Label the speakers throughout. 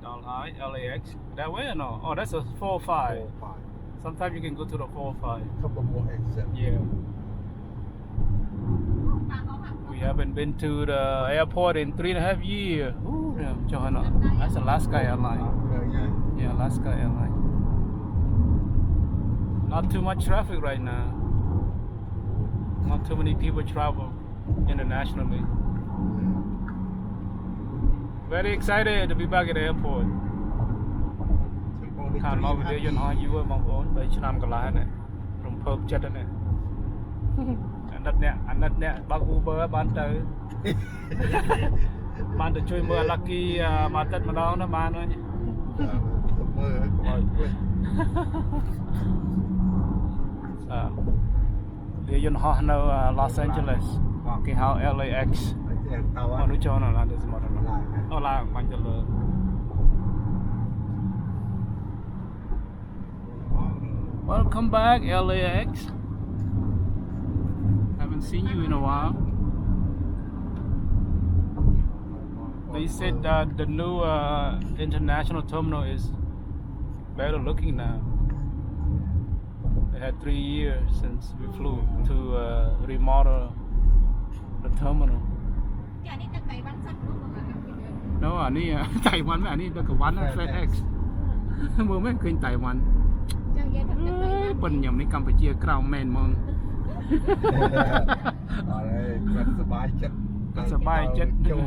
Speaker 1: Doll High, LAX. That way or no? Oh, that's a 405.
Speaker 2: 405.
Speaker 1: Sometimes you can go to the 405.
Speaker 2: Couple more exits.
Speaker 1: Yeah. We haven't been to the airport in 3.5 years. Ooh, damn, Johanna. That's Alaska Airlines. Yeah, Alaska Airlines. Not too much traffic right now. Not too many people travel internationally. Very excited to be back at the airport. ខានមកវាយន្តហោះយូរបងប្អូន3ឆ្នាំកន្លះនេះរំភើបចិត្តហ្នឹងអាណិតអ្នកបើក Uber បានទៅបានទៅជួយមើល Lucky មកទឹកម្ដងណាបានហើយមើលឲ្យខ្មោចពេកវាយន្តហោះនៅ Los Angeles គេហៅ LAX អនុចូលនៅឡានទៅមកអូឡាបាញ់ទៅលើ Welcome back, LAX. Haven't seen you in a while. They said that the new international terminal is better looking now. They had 3 years since we flew to remodel the terminal. No, Taiwan, the one FedEx. Moment in Taiwan. ប៉ុនខ្ញុំនេះកម្ពុជាក្រៅមែនហ្មងអរគាត់សប្បាយចិត្តចូល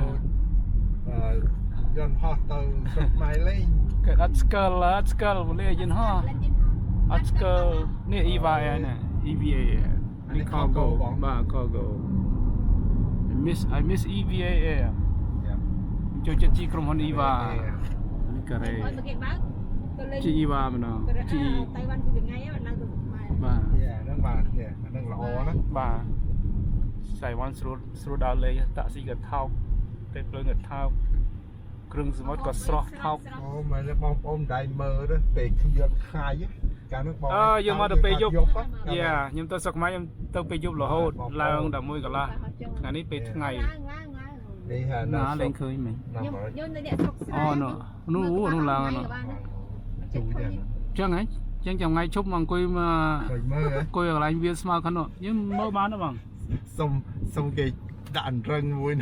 Speaker 1: យន្តហោះទៅស្រុកម៉ៃលេងគាត់អត់ស្គាល់វលេយន្តហោះអត់ស្គាល់នេះ EVA ណា EVA នេះ cargo បាទ cargo I miss EVA ចូលចិត្តជីក្រុមហ៊ុន EVA នេះការ៉េជី EVA ម្ដងជីតៃវ៉ាន់ពីថ្ងៃហ្នឹងឡើងទៅខ្មែរបាទហ្នឹងបាទហ្នឹងល្អណាស់បាទតៃវ៉ាន់ស្រួលដើរលេងតាក់ស៊ីក៏ថោកតែភ្លើងក៏ថោកគ្រឿងសមុទ្រក៏ស្រស់ថោកអូមែនបងប្អូនដៃមើលទៅពេលខ្ញុំថ្ងៃកាលនោះបងយើងមកទៅពេលយប់ខ្ញុំទៅស្រុកខ្មែរខ្ញុំទៅពេលយប់រហូតឡើងដល់1កន្លះថ្ងៃនេះពេលថ្ងៃនេះណាលេងឃើញមែនខ្ញុំនៅអ្នកស្រុកស្រែអូនោះឡើងចឹងហ៎ចឹងចាំថ្ងៃឈប់មកអង្គុយមកអង្គុយកន្លែងវាស្មៅខាងនោះយើងមើលបានទេបងសុំគេដាក់អន្រឹងមួយ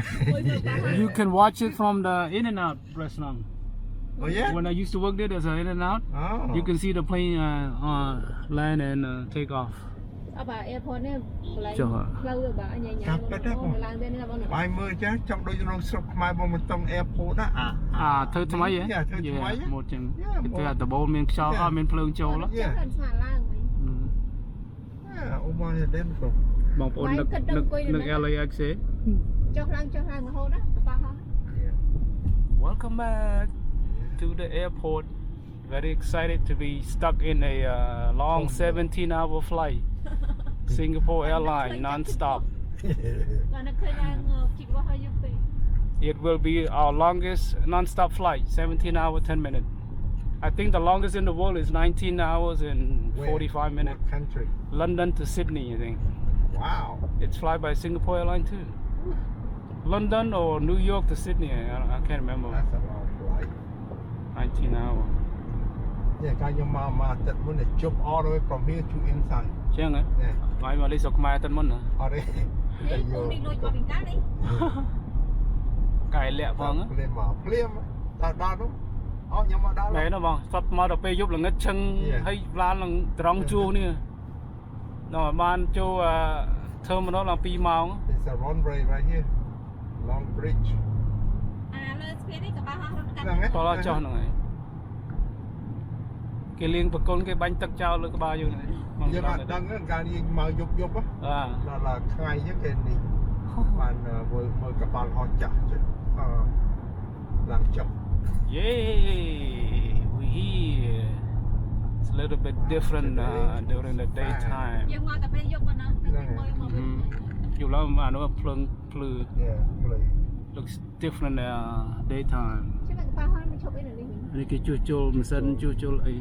Speaker 1: You can watch it from the in and out restaurant. Oh yeah. When I used to work there, there's an in and out. You can see the plane land and take off. អបអេផតនេះកន្លែងផ្លូវបាទញ៉ៃឡើងវិញណាបងបាយមើលចាចង់ដូចក្នុងស្រុកខ្មែរបងមិនតង់ airport ណាធ្វើថ្មីហ៎ធ្វើថ្មីមកចឹងគេធ្វើអាដបូលមានខ្យល់អត់មានភ្លើងចូលហ្នឹងស្មាឡើងអូមកដែរបងប្អូននឹក LAX ទេចុះឡើងរហូតណាតបហោះ Welcome back to the airport. Very excited to be stuck in a long 17-hour flight. Singapore Airlines non-stop. It will be our longest non-stop flight, 17 hours, 10 minutes. I think the longest in the world is 19 hours and 45 minutes. What country? London to Sydney, I think. Wow. It's fly by Singapore Airlines too. London or New York to Sydney, I can't remember. That's a long flight. 19 hours. Yeah, can you that one jump all the way from here to inside? ចឹងហ៎បាយមកលេងស្រុកខ្មែរទៅមុនហ៎អត់ទេតែយកនេះលួចមកពីកានេះកែលាក់ផងភ្លាមដល់នោះអត់ខ្ញុំមកដល់មែនទេបងសតមកដល់ពេលយប់ល្ងឹតឈឹងហើយឡាននឹងត្រង់ជួរនេះដល់បានចូលterminal ឡើង2ម៉ោង It's a runway right here long bridge លើស្ពាននេះក៏បានហោះរត់កាត់តោះចុះហ្នឹងហើយគេលៀងប្រកុនគេបាញ់ទឹកចោលលើក្បាលយើងហ្នឹងយើងអត់ដឹងទេការយើងមកយប់ដល់ថ្ងៃអញ្ចឹងគេនេះបានមើលកប៉ាល់ហោះចាស់ឡើងចុះ Yay we here it's a little bit different during the daytime យើងមកតែពេលយប់មកណាយប់ឡើងអានោះភ្លើងភ្លឺ looks different daytime ចាំកប៉ាល់ហោះមិនឈប់អីនៅនេះគេជួសជុលម៉ាស៊ីនជួសជុលអី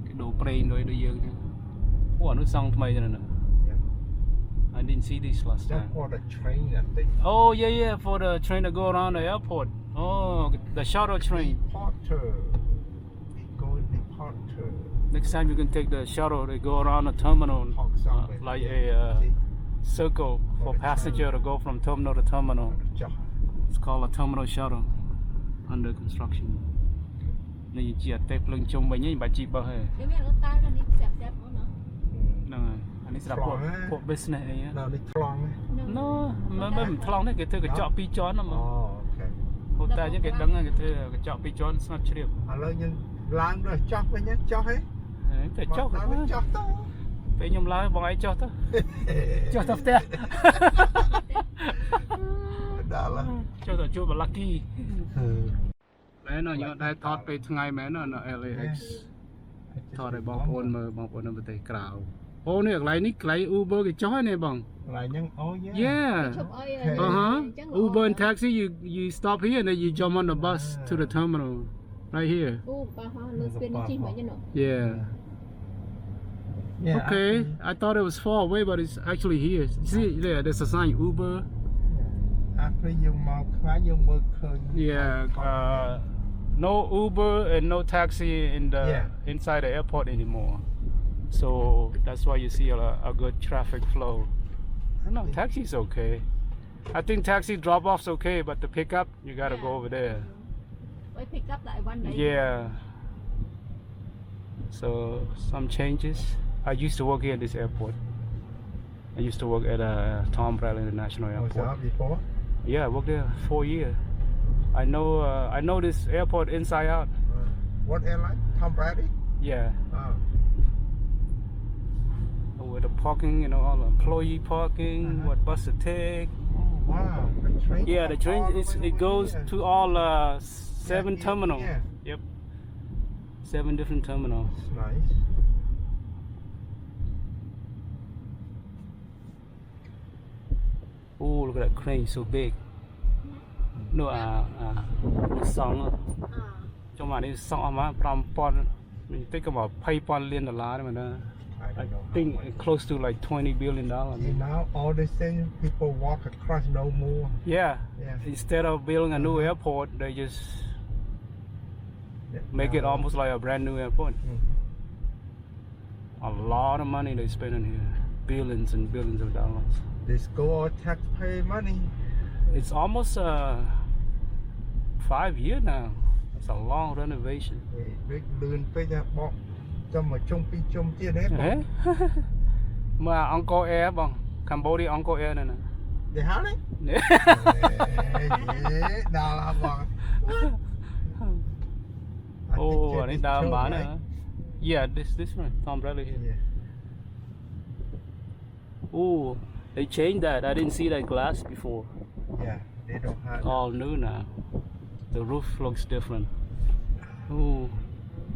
Speaker 1: គេដូរប្រេងដូចយើងអូអានោះសង់ថ្មីទៅណា I didn't see this last
Speaker 2: That's
Speaker 1: time.
Speaker 2: for the train, I think.
Speaker 1: Oh yeah, for the train to go around the airport. Oh, the shuttle train.
Speaker 2: Departure. We go departure.
Speaker 1: Next time you can take the shuttle. They go around the terminal, like a circle for passenger to go from terminal to terminal. It's called a terminal shuttle. Under construction. នេះជាអតេភ្លើងជុំវិញហ្នឹងបាច់ជីបោះទេហ្នឹងហើយអានេះស្រាប់ពួក business អីហ្នឹងនេះថ្លង់មិនថ្លង់ទេគេធ្វើកញ្ចក់2ជាន់ហ្នឹងអូខេហូតែអញ្ចឹងគេដឹងគេធ្វើកញ្ចក់2ជាន់ស្ងាត់ជ្រាបឥឡូវយើងឡើងទៅចោះវិញចោះហេតែចោះទៅពេលខ្ញុំឡើងបងឯងចោះទៅចុះទៅផ្ទះដល់ចុះទៅជួប lucky មែនខ្ញុំដែរថតពេលថ្ងៃមែននៅ LAX ថតឲ្យបងប្អូនមើលបងប្អូននៅប្រទេសក្រៅអូនេះកន្លែងនេះកន្លែង Uber គេចុះហ្នឹងបងកន្លែងហ្នឹងអូ yeah Uber and taxi you stop here and then you jump on the bus to the terminal right here yeah okay I thought it was far away but it's actually here see there there's a sign Uber after you no Uber and no taxi in the inside the airport anymore so that's why you see a good traffic flow no taxi's okay I think taxi drop off's okay but the pickup you gotta go over there pick up like one day yeah so some changes I used to work here at this airport I used to work at Tom Bradley International Airport was that before? Yeah, I worked there 4 years. I know this airport inside out. What airline? Tom Bradley? Yeah. With the parking, all the employee parking, what bus to take. Oh, wow. The train? Yeah, the train it goes to all 7 terminals. Yeah. Yep. 7 different terminals. That's nice. Oh, look at that crane, so big. No, song. Trong mà đi song mà mình think about $5 billion I think close to like $20 billion. Now all the same people walk across no more. Yeah. Instead of building a new airport, they just make it almost like a brand new airport. A lot of money they spend in here, billions and billions of dollars. This go all taxpayer money. It's almost 5 years now. It's a long renovation. Mà Uncle Air bằng Cambodia Uncle Air này nè. Để hả đấy? Đào là bằng. Oh, đây đào bán nữa. Yeah, this one, Tom Bradley here. Oh, they changed that. I didn't see that glass before. Yeah, they don't have all new now. The roof looks different. Oh,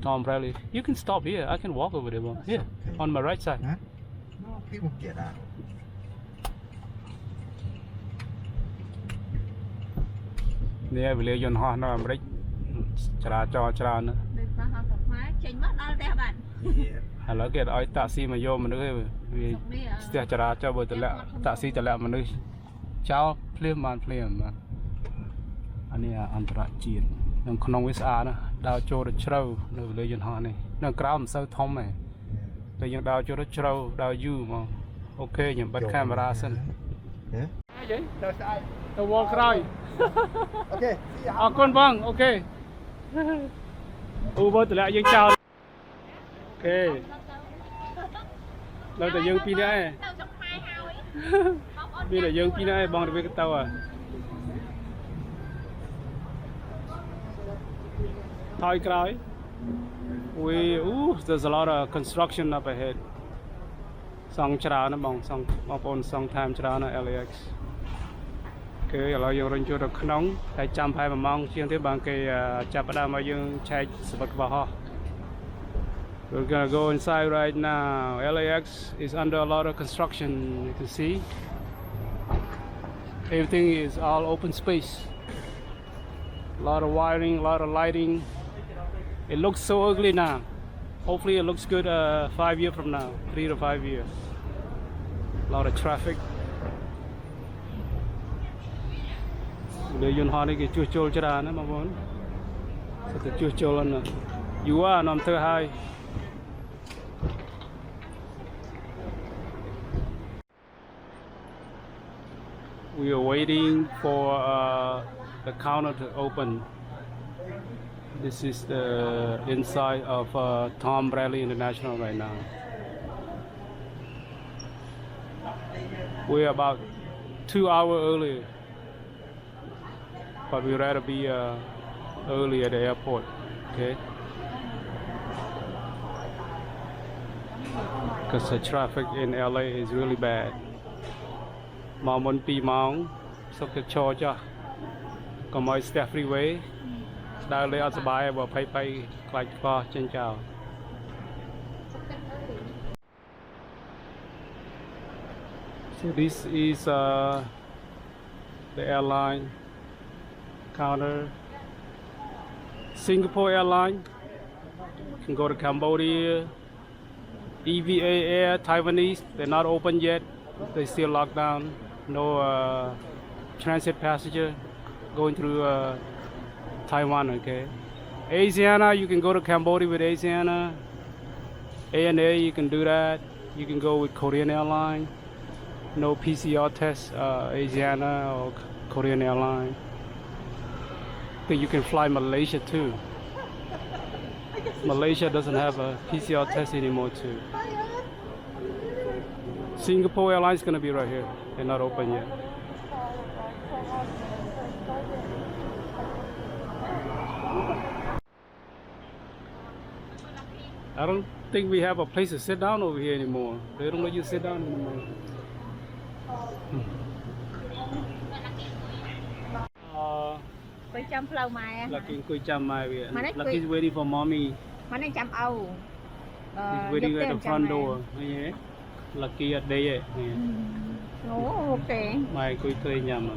Speaker 1: Tom Bradley. You can stop here. I can walk over there. Here, okay. On my right side. Huh? No, people get out. Nè, vì lý dân họ nó làm rích. Chả nữa. Hãy subscribe cho taxi mà vô mà nữa vì sẽ chả cho bởi taxi chả lẹ mà nữa chào phim mà anh này anh ta chuyện nông nông visa nè đào cho được trâu nơi lấy dân họ này nông cào làm sao thông này tại dân đào cho được trâu đào du mà ok những bắt camera sân vậy đào sai đào wall cry ok con vâng ok Uber từ lẹ dân chào ok lâu tại dân pin đấy bây giờ dân pin đấy bằng được cái tàu à thôi cái there's a lot of construction up ahead song chả nó bằng song on song time chả nó LAX cái là dân rừng cho được nóng tại trăm hai mà mong riêng thế bằng cái chạp đam mà dân chạy sập vào ho. We're gonna go inside right now. LAX is under a lot of construction. You can see everything is all open space. A lot of wiring, a lot of lighting. It looks so ugly now. Hopefully it looks good 5 years from now, 3 to 5 years. A lot of traffic លើយន្តហោះនេះគេជួសជុលច្រើនណាបងប្អូនសុទ្ធតែជួសជុលណាយូរនាំធ្វើឲ្យ We are waiting for the counter to open. This is the inside of Tom Bradley International right now. We're about 2 hours early, but we'd rather be early at the airport. Okay, because the traffic in LA is really bad. មកមុន 2 ម៉ោង សុខចិត្តឈរចុះកុំឲ្យ step freeway ដើរលេងអត់សុបាយបើភ័យខ្លាចខ្វះចេញចោល So this is the airline counter. Singapore Airline can go to Cambodia. EVA Air Taiwanese, they're not open yet. They still locked down. No transit passenger going through Taiwan. Okay. Asiana, you can go to Cambodia with Asiana. ANA, you can do that. You can go with Korean Airline. No PCR test, Asiana or Korean Airline. I think you can fly Malaysia too. Malaysia doesn't have a PCR test anymore too. Singapore Airlines is going to be right here. They're not open yet. I don't think we have a place to sit down over here anymore. They don't let you sit down anymore. Lucky's waiting for mommy. He's waiting at the front door. Yeah. Lucky at day.
Speaker 3: Okay.
Speaker 1: Mai kui tươi nhầm.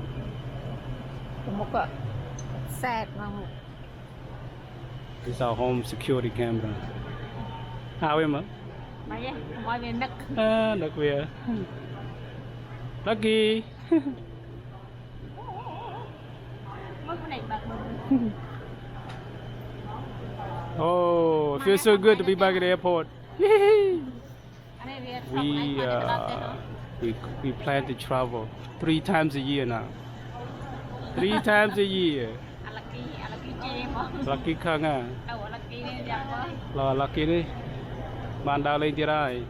Speaker 3: Một cái sad mà.
Speaker 1: This is our home security camera. How em ạ?
Speaker 3: Mày á, mọi người nấc.
Speaker 1: Nấc về. Lucky. Oh, it feels so good to be back at the airport. We plan to travel 3 times a year now. 3 times a year. Lucky khang à? Lo lucky đi. Bạn đào lên tirai.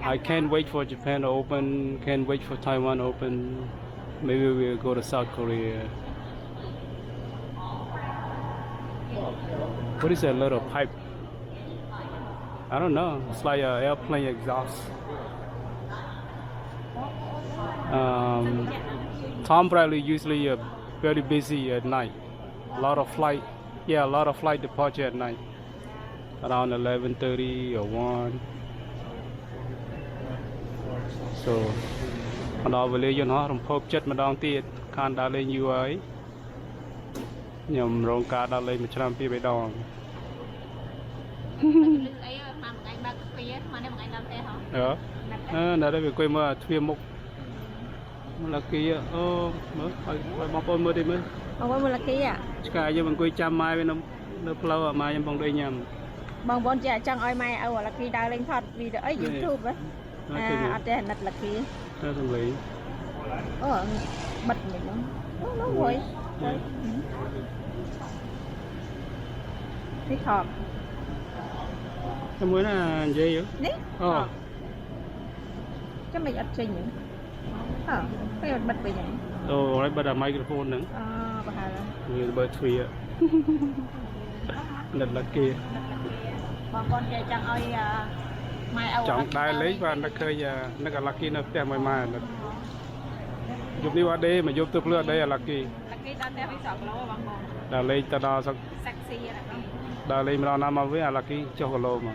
Speaker 1: I can't wait for Japan to open. Can't wait for Taiwan to open. Maybe we'll go to South Korea. What is that little pipe? I don't know. It's like an airplane exhaust. Tom Bradley usually very busy at night. A lot of flight. Yeah, a lot of flight departure at night. Around 11:30 or 1. So, ដល់វេលាយន្តហោះរំភើបចិត្តម្ដងទៀតខានដើរលេងយូរហើយខ្ញុំរងការដើរលេងមួយឆ្នាំពីរបីដង Nè đây về quê mà thuê mục là kia ô mới bóng bóng mưa đi mới
Speaker 3: bóng bóng là kia à
Speaker 1: cả giờ mình quê chăm mai bên nó flow à mai em bóng đây nhầm
Speaker 3: bóng bóng chả chẳng oi mai ở là kia đào lên thật vì ở YouTube ấy ở trên nật là kia
Speaker 1: nó thông lý
Speaker 3: bật mình nó vui thích hợp
Speaker 1: cái muối là gì vậy?
Speaker 3: Cái mày ắt trình nhỉ? Cái bật về nhỉ?
Speaker 1: Đấy bật microphone nữa.
Speaker 3: Bà hà là.
Speaker 1: Như bật free ạ. Lần là kia.
Speaker 3: Con chơi chẳng ơi mai âu.
Speaker 1: Chẳng đai lấy và nó khơi nó cả lucky nó tè mai giúp đi qua đây mà giúp tôi lừa đây là lucky.
Speaker 3: Lucky đã tè với sọc lô bằng con.
Speaker 1: Đã lấy ta đo sọc.
Speaker 3: Sexy là không?
Speaker 1: Đã lấy mà nó với là lucky cho cái lô mà.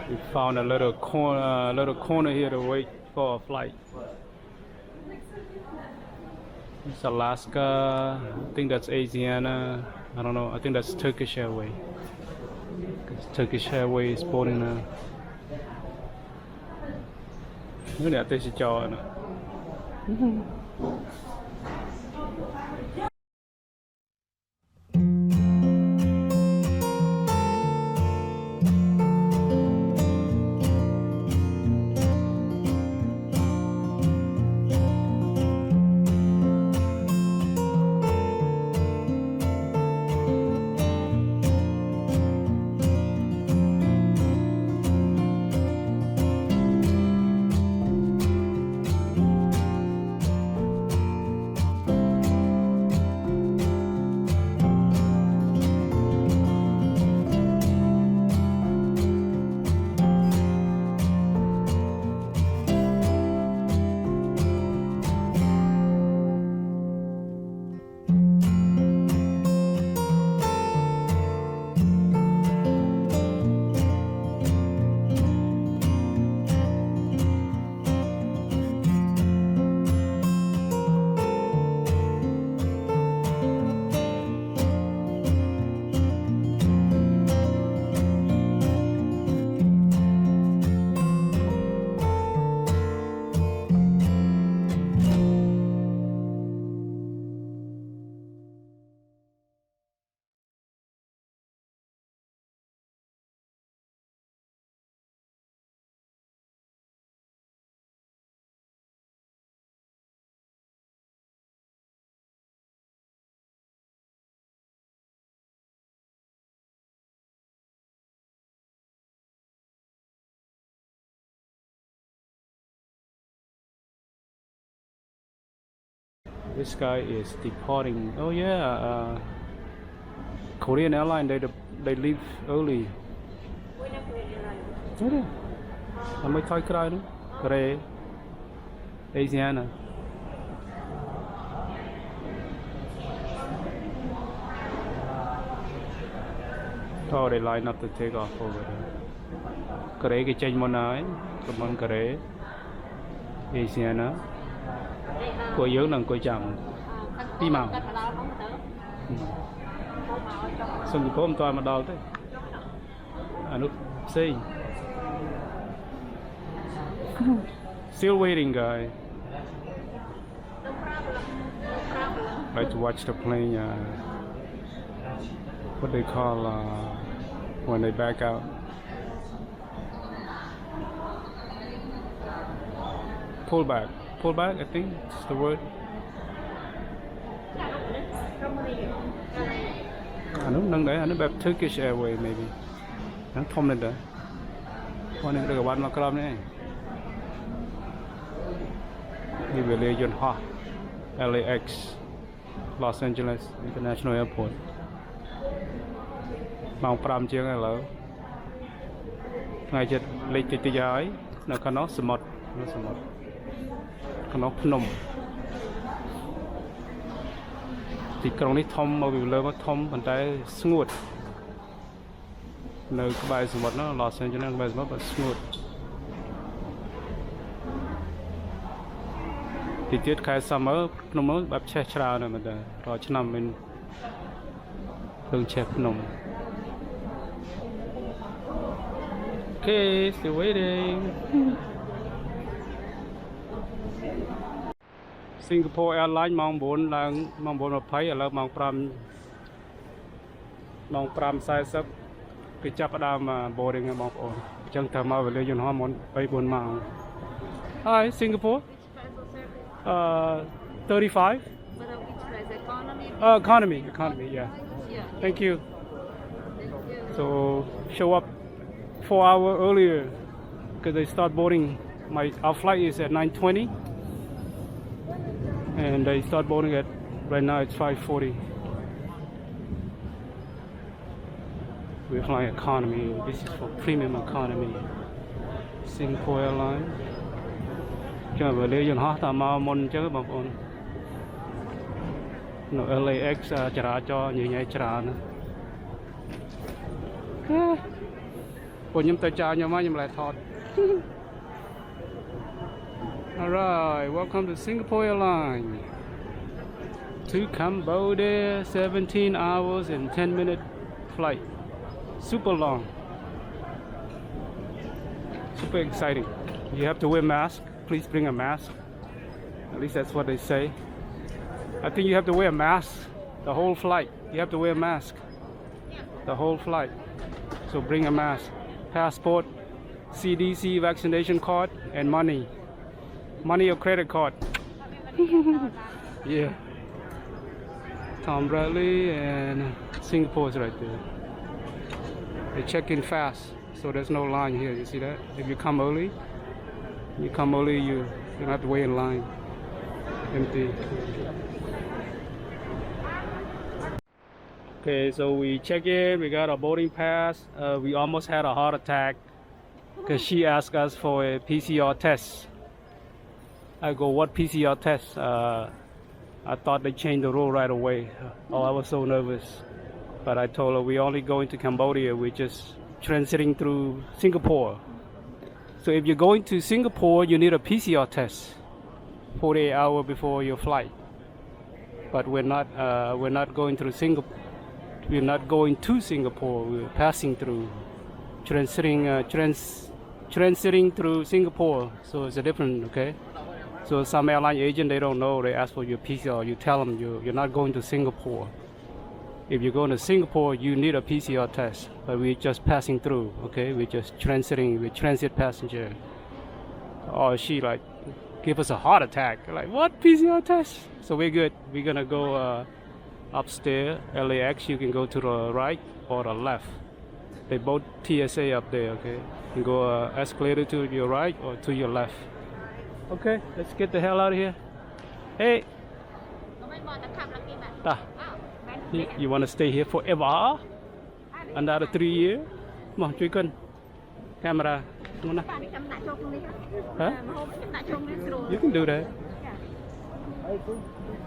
Speaker 1: We found a little corner here to wait for a flight. It's Alaska. I think that's Asiana. I don't know. I think that's Turkish Airways. Turkish Airways is boarding now. Nó đẹp tới sẽ cho nữa. This guy is departing. Oh yeah, Korean airline. They leave early. Thế đi. Nó mới thôi cái đó. Korea, Asiana. Oh, they line up to take off over there. Korea cái change món nào ấy, cái món Korea, Asiana. Cô yếu là cô chồng tí màu xong có một toa mà đau thế nước C still waiting guy like to watch the plane what they call when they back out pull back, I think is the word. Nó nâng đấy, nóแบบ Turkish Airways maybe. Nó thông lên đấy. Qua này được bán macron này. Đi về Lê Duẩn Hoa, LAX, Los Angeles International Airport. Mong pram chiếng này lỡ. Ngày chết lịch tịch ấy, nó có nó smart, nó Phnom thì trongนี้ thom មកពីលើមក thom ប៉ុន្តែស្ងួតនៅក្បែរសមុទ្រនោះ Los Angeles ក្បែរសមុទ្រស្ងួតទីទៀតខែ summer ភ្នំនោះបែបឆេះច្រើនណាស់មែនតើរាល់ឆ្នាំមានភ្លើងឆេះភ្នំ Okay, still waiting. Singapore Airlines ម៉ោង 4 ឡើងម៉ោង 4:20 ឥឡូវម៉ោង 5:40 គឺចាប់ផ្ដើម boarding ហើយបងប្អូនអញ្ចឹងត្រូវមកវេលាយន្តហោះមុន 3-4 ម៉ោង Hi Singapore 35 economy yeah thank you so show up 4 hours earlier because they start boarding our flight is at 9:20 and they start boarding at right now it's 5:40. We're flying economy. This is for premium economy. Singapore Airlines. Cho vừa lấy dân hóa ta mau môn chứ bà con. Nó LAX trả cho nhiều nhảy trả nữa. Cô nhóm tay trả nhóm lại thọt. Alright, welcome to Singapore Airlines. to Cambodia, 17 hours and 10-minute flight. Super long. Super exciting. You have to wear a mask. Please bring a mask. At least that's what they say. I think you have to wear a mask the whole flight. You have to wear a mask the whole flight. So bring a mask, passport, CDC vaccination card, and money. Money or credit card. Yeah. Tom Bradley and Singapore's right there. They check in fast, so there's no line here. You see that? If you come early, you don't have to wait in line. Empty. Okay, so we check in. We got a boarding pass. We almost had a heart attack because she asked us for a PCR test. I go, what PCR test? I thought they changed the rule right away. Oh, I was so nervous. But I told her we're only going to Cambodia. We're just transiting through Singapore. So if you're going to Singapore, you need a PCR test 48 hours before your flight. But we're not going through Singapore. We're not going to Singapore. We're passing through, transiting through Singapore. So it's a different, okay? So some airline agent, they don't know. They ask for your PCR. You tell them you're not going to Singapore. If you're going to Singapore, you need a PCR test. But we're just passing through, okay? We're just transiting. We're transit passenger. Or she like give us a heart attack. Like, what PCR test? So we're good. We're gonna go upstairs, LAX. You can go to the right or the left. They both TSA up there, okay? You can go escalator to your right or to your left. Okay, let's get the hell out of here. Hey, you want to stay here forever? Another 3 years? Come on, Trigon. Camera. Huh? You can do that.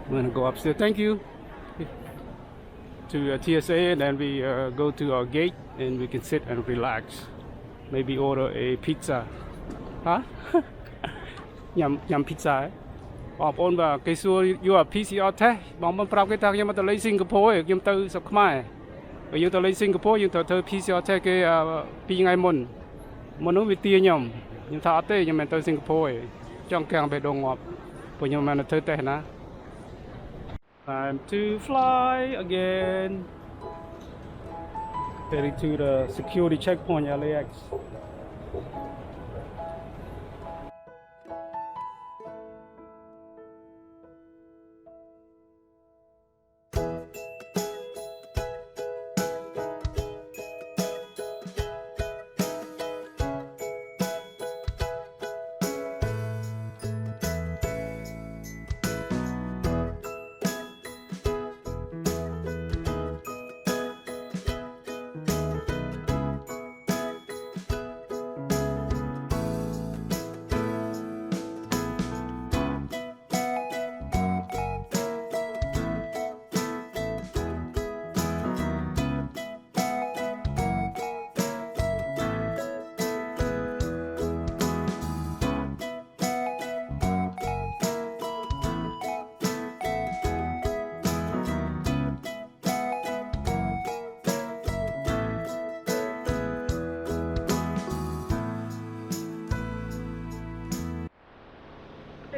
Speaker 1: We're gonna go upstairs. Thank you. To TSA, and then we go to our gate, and we can sit and relax. Maybe order a pizza. Huh? Yum pizza. បងប្អូនបាទគេសួរយក PCR test បងប្អូនប្រាប់គេថាខ្ញុំមកទៅលេងសិង្ហបុរីខ្ញុំទៅស្រុកខ្មែរបើយើងទៅលេងសិង្ហបុរីយើងត្រូវធ្វើ PCR test គេ2ថ្ងៃមុននោះវាទាខ្ញុំថាអត់ទេខ្ញុំមិនទៅសិង្ហបុរីចង់កាំងបេះដូងងាប់ព្រោះខ្ញុំមិនទៅធ្វើ test ណា Time to fly again. Heading to the security checkpoint LAX.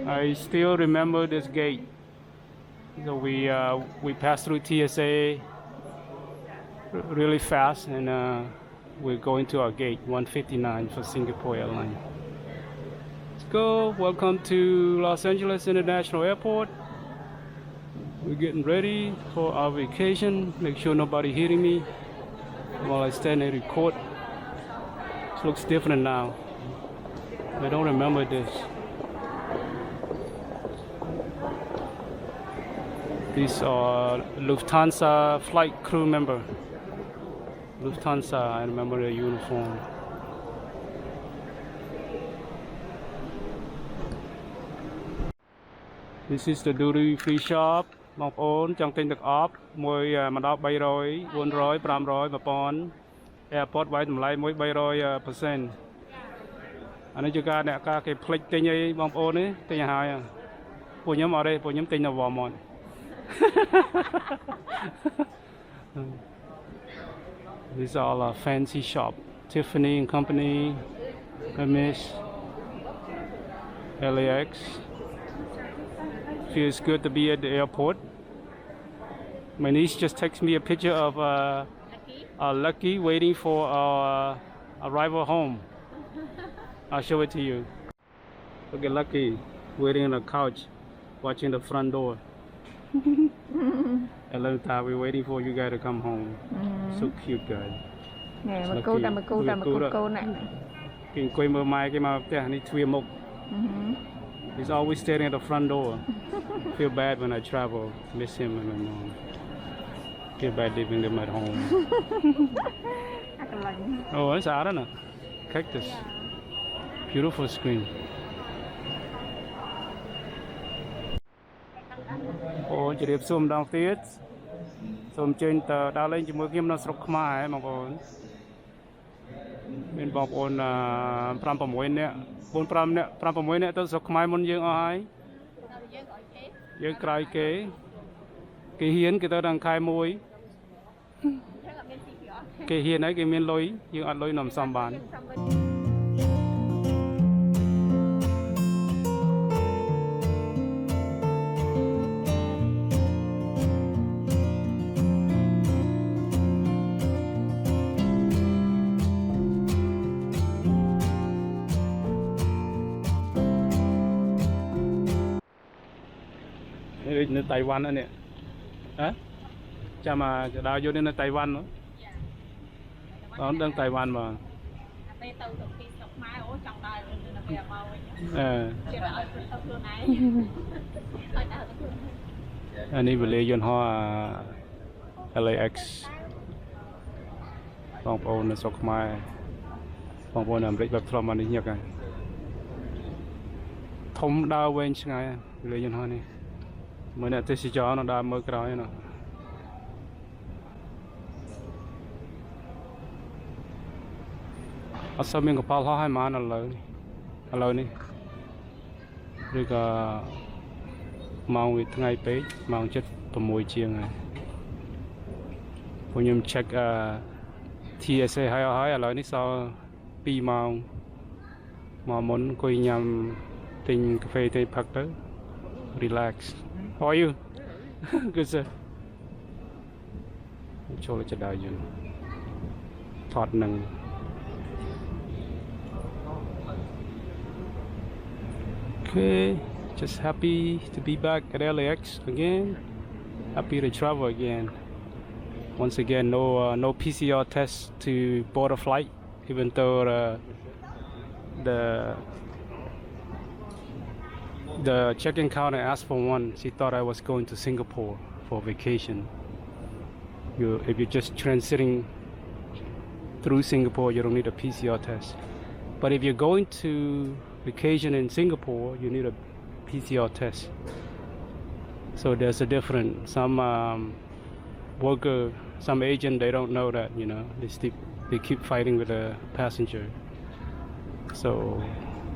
Speaker 1: I still remember this gate. So we passed through TSA really fast, and we're going to our gate 159 for Singapore Airlines. Let's go. Welcome to Los Angeles International Airport. We're getting ready for our vacation. Make sure nobody hitting me while I stand and record. This looks different now. I don't remember this. These are Lufthansa flight crew member. Lufthansa, I remember their uniform. This is the duty free shop. បងប្អូនចង់ទិញទឹកអប់មួយមកដល់300 400 500 1000 Airport វាយតម្លៃមួយ 300%អានេះជាការអ្នកការគេផ្លិចទិញអីបងប្អូននេះទិញឲ្យហើយពួកខ្ញុំអត់ទេពួកខ្ញុំទិញនៅ Walmart These are all a fancy shop. Tiffany and Company, Hermes, LAX. Feels good to be at the airport. My niece just texted me a picture of Lucky waiting for our arrival home. I'll show it to you. Look at Lucky waiting on the couch, watching the front door. A little time we're waiting for you guys to come home. So cute guys.
Speaker 3: Nè mà cô ta nè.
Speaker 1: Kinh quay mơ mai cái mà cái này thui mốc. He's always staring at the front door. Feel bad when I travel. Miss him and my mom. Feel bad leaving them at home. Oh, it's out of cactus. Beautiful screen. Oh, chỉ đẹp zoom down tiết. Zoom trên tờ đào lên chỉ mới kiếm nó sọc mai mà còn. Bên bọc ôn pram bầm môi nè, pram bầm môi nè tôi sọc mai muốn dương ai. Dương cài kế, cái hiến cái tao đang khai môi. Cái hiến ấy cái miền lối, dương ăn lối nằm xăm bàn. Nơi Taiwan anh nè, hả? Cha mà đào vô đến Taiwan nữa. Đó đang Taiwan mà. Anh ấy vừa lấy dân hoa LAX. Phong ôn sọc mai, phong ôn làm rít bắp thơm anh ấy nhắc anh. Thông đào quên ngay lấy dân hoa này. Mới nãy tôi cho nó đã mới cái nó. Ở sau miền của Paul họ hai má nó lớn này. Rồi cả màu người ngày bé màu chất tầm mùi chiêng này. Bây giờ check TSA hai lớn này sau pi màu muốn coi nhầm tình cà phê tây Bắc đó. Relax. How are you? Good sir. Cho lại cho đại dương. Thoát nâng. Okay, just happy to be back at LAX again. Happy to travel again. Once again, no PCR test to board a flight, even though the check-in counter asked for one. She thought I was going to Singapore for vacation. If you're just transiting through Singapore, you don't need a PCR test. But if you're going to vacation in Singapore, you need a PCR test. So there's a difference. Some worker, some agent, they don't know that, they keep fighting with the passenger. So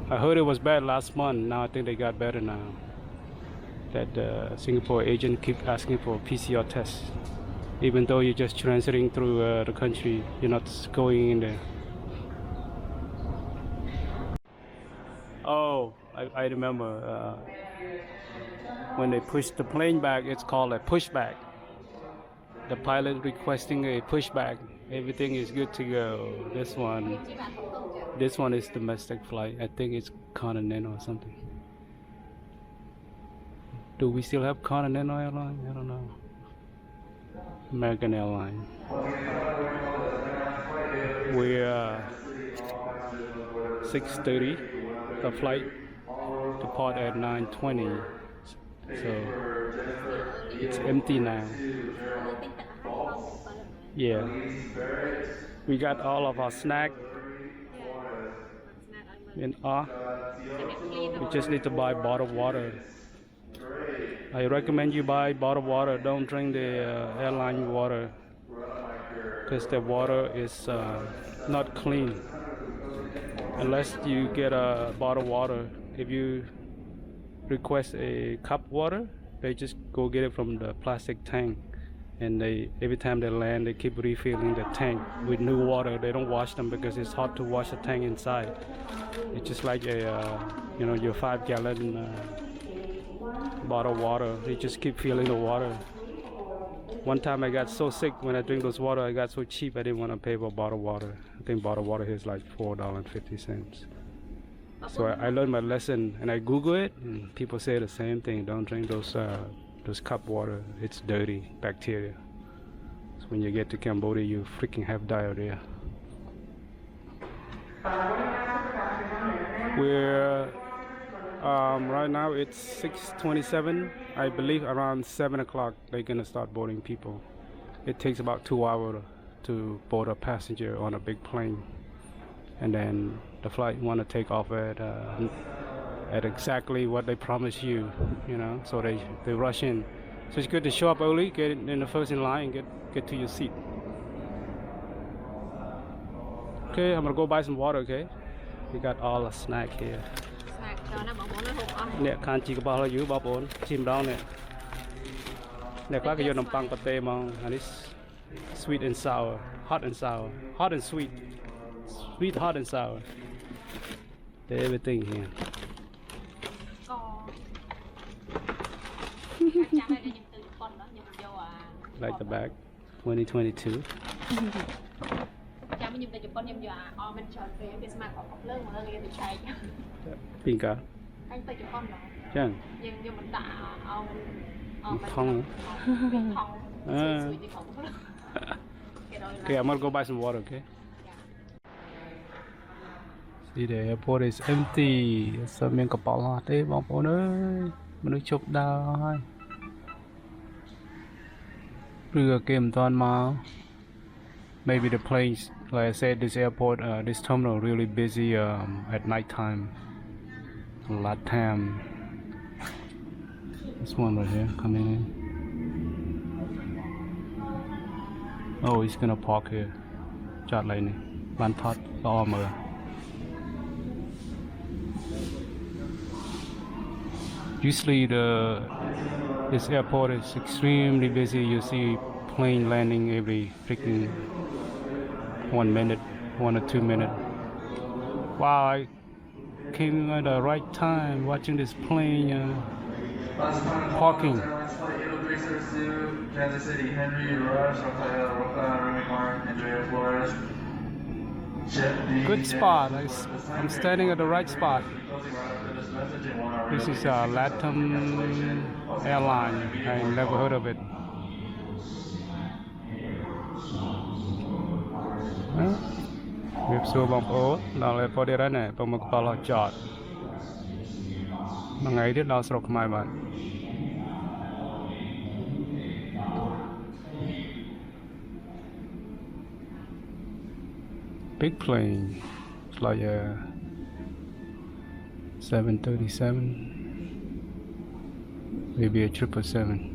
Speaker 1: I heard it was bad last month. Now I think they got better now. That the Singapore agent keep asking for a PCR test, even though you're just transiting through the country. You're not going in there. Oh, I remember when they push the plane back. It's called a pushback. The pilot requesting a pushback. Everything is good to go. This one is domestic flight. I think it's Continental or something. Do we still have Continental Airlines? I don't know. American Airlines. We're 6:30. The flight depart at 9:20. So it's empty now. Yeah. We got all of our snack. And we just need to buy bottled water. I recommend you buy bottled water. Don't drink the airline water, because the water is not clean unless you get a bottled water. If you request a cup water,
Speaker 4: They just go get it from the plastic tank, and every time they land, they keep refilling the tank with new water. They don't wash them because it's hard to wash the tank inside. It's just like your 5-gallon bottle of water. They just keep filling the water. One time I got so sick when I drink those water, I got so cheap I didn't want to pay for bottled water. I think bottled water here is like $4.50. So I learned my lesson, and I Google it, and people say the same thing. Don't drink those cup water. It's dirty, bacteria. So when you get to Cambodia, you freaking have diarrhea. We're right now it's 6:27. I believe around 7 o'clock they're gonna start boarding people. It takes about 2 hours to board a passenger on a big plane, and then the flight want to take off at exactly what they promise you, so they rush in. So it's good to show up early, get in the first in line, and get to your seat. Okay, I'm gonna go buy some water. Okay, we got all the snack here. Nè, khăn chỉ có bao nhiêu bao bốn, chim đau nè. Nè, có cái nấm băng pate mong, and it's sweet and sour, hot and sour, hot and sweet, sweet, hot and sour. Everything here. Like the bag, 2022. Pinka. Chẳng. Thong. Okay, I'm gonna go buy some water. Okay. See, the airport is empty. Sao miếng cặp bão hot đấy, bão bão ơi. Mình được chụp đào. Rửa kem toàn mà. Maybe the planes, like I said, this airport, this terminal really busy at night time. A lot of time. This one right here coming in. Oh, he's gonna park here. Chart lại này. Ban thoát lo mờ. Usually this airport is extremely busy. You see plane landing every freaking 1 minute, 1 or 2 minutes. Wow, I came at the right time watching this plane parking.
Speaker 5: Kansas City, Henry, Rush, Andrea Flores.
Speaker 4: Good spot. I'm standing at the right spot. This is Latam airline. I never heard of it. We've saw bump all. Now let's put it in there. But we'll follow chart. Ngày tiếp đó sọc mai bạn. Big plane. It's like a 737, maybe a 777.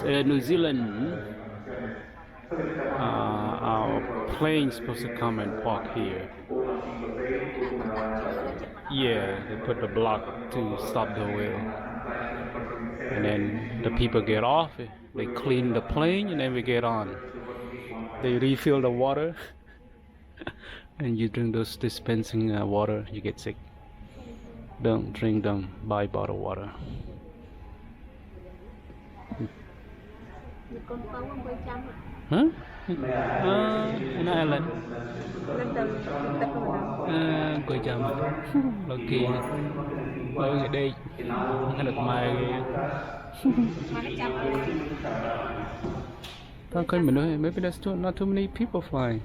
Speaker 4: New Zealand. Our plane's supposed to come and park here. Yeah, they put the block to stop the wheel. And then the people get off, they clean the plane, and then we get on. They refill the water, and you drink those dispensing water, you get sick. Don't drink them, buy bottled water. Hả? In Ireland. Quay chăm. Lần kia. Lâu ngày đây. Không được mai. Không cần mình nói, maybe there's not too many people flying.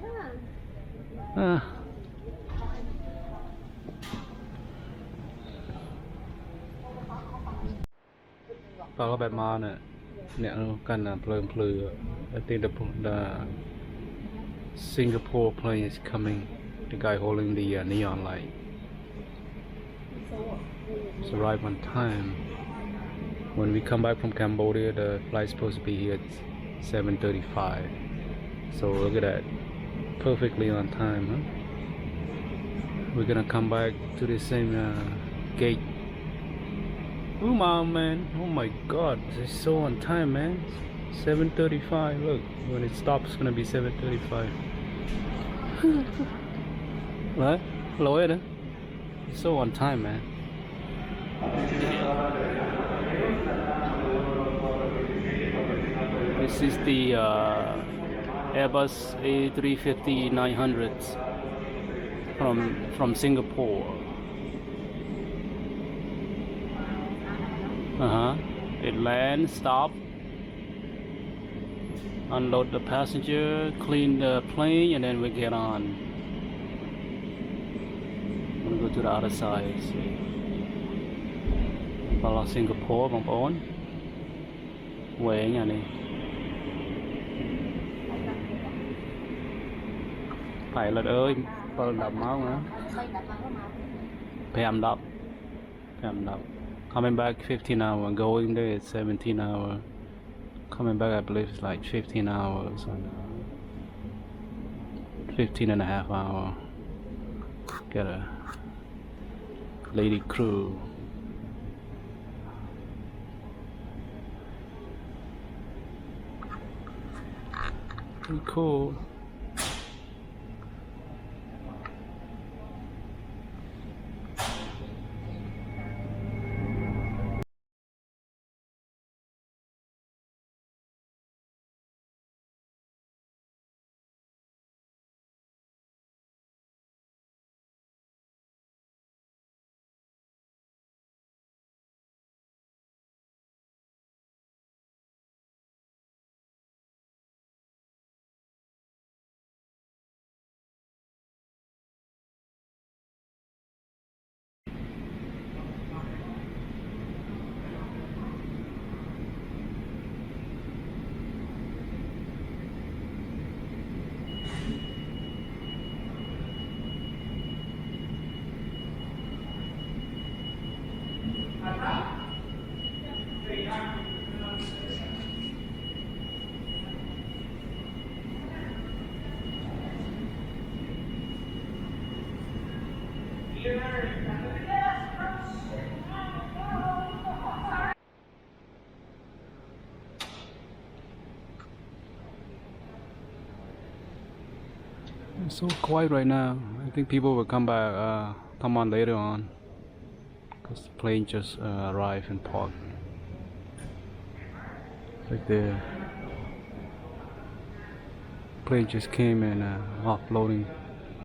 Speaker 4: Tao có bẹp ma nè. Nè nó cần là plừ. I think the Singapore plane is coming. The guy holding the neon light. It's arrived on time. When we come back from Cambodia, the flight's supposed to be here at 7:35. So look at that, perfectly on time, huh? We're gonna come back to the same gate. Oh man, oh my God, it's so on time, man. 7:35. Look, when it stops, it's gonna be 7:35. Right? Lỗi đó. It's so on time, man. This is the Airbus A350-900s from Singapore. It lands, stop, unload the passenger, clean the plane, and then we get on. I'm gonna go to the other side. Vào Singapore, bóng ổn. Quê nhà này. Phải là ơi, phần đập máu nữa. Phèm đập. Coming back 15 hours, going there it's 17 hours. Coming back I believe it's like 15 hours. 15 and a half hours. Get a lady crew. Pretty cool. It's so quiet right now. I think people will come back, come on later on, because the plane just arrived and parked right there. Plane just came and offloading.